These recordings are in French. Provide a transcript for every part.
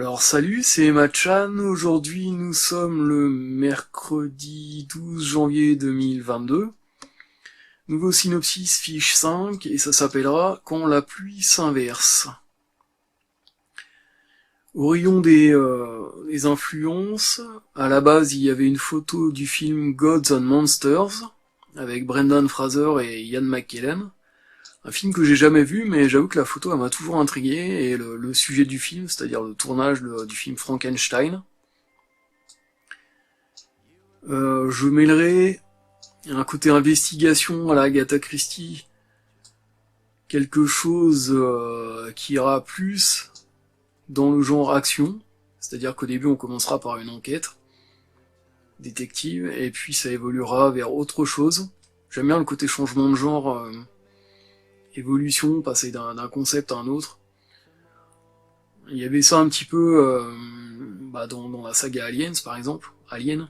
Alors salut, c'est Emma-chan. Aujourd'hui nous sommes le mercredi 12 janvier 2022. Nouveau synopsis fiche 5 et ça s'appellera Quand la pluie s'inverse. Au rayon des influences, à la base il y avait une photo du film Gods and Monsters avec Brendan Fraser et Ian McKellen. Un film que j'ai jamais vu, mais j'avoue que la photo elle m'a toujours intrigué, et le sujet du film, c'est-à-dire le tournage du film Frankenstein. Je mêlerai un côté investigation à la Agatha Christie, quelque chose qui ira plus dans le genre action, c'est-à-dire qu'au début on commencera par une enquête détective, et puis ça évoluera vers autre chose. J'aime bien le côté changement de genre, évolution, passer d'un concept à un autre. Il y avait ça un petit peu dans la saga Aliens par exemple, Alien.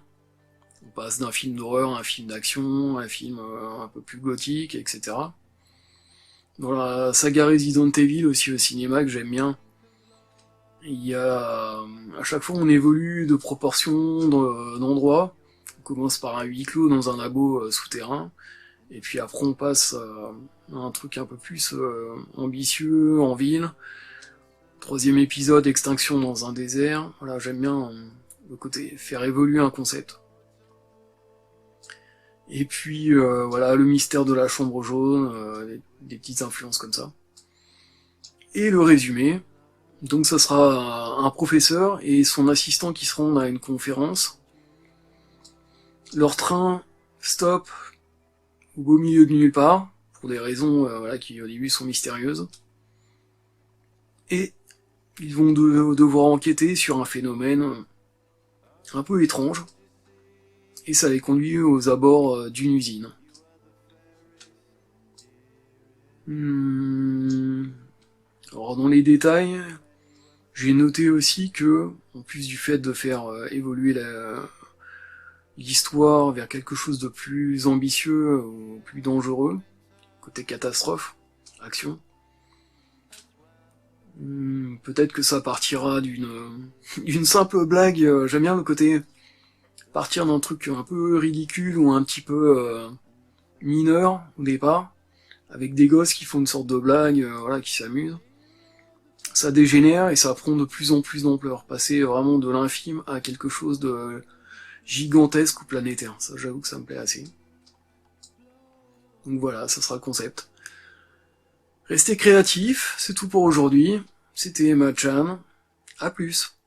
On passe d'un film d'horreur à un film d'action, un film un peu plus gothique, etc. Dans la saga Resident Evil aussi au cinéma que j'aime bien, il y a à chaque fois on évolue de proportion, d'endroit. On commence par un huis clos dans un labo souterrain, et puis après on passe à un truc un peu plus ambitieux en ville. Troisième épisode, extinction dans un désert. Voilà, j'aime bien le côté faire évoluer un concept. Et puis voilà, le mystère de la chambre jaune, des petites influences comme ça. Et le résumé, donc ça sera un professeur et son assistant qui se rendent à une conférence. Leur train stop au beau milieu de nulle part, pour des raisons qui au début sont mystérieuses. Et ils vont devoir enquêter sur un phénomène un peu étrange, et ça les conduit aux abords d'une usine. Alors dans les détails, j'ai noté aussi que, en plus du fait de faire évoluer l'histoire vers quelque chose de plus ambitieux ou plus dangereux, côté catastrophe, action, peut-être que ça partira d'une simple blague. J'aime bien le côté partir d'un truc un peu ridicule ou un petit peu mineur au départ, avec des gosses qui font une sorte de blague, qui s'amusent. Ça dégénère et ça prend de plus en plus d'ampleur, passer vraiment de l'infime à quelque chose de gigantesque ou planétaire. Ça, j'avoue que ça me plaît assez. Donc voilà, ça sera le concept. Restez créatifs, c'est tout pour aujourd'hui. C'était Emma-chan. À plus.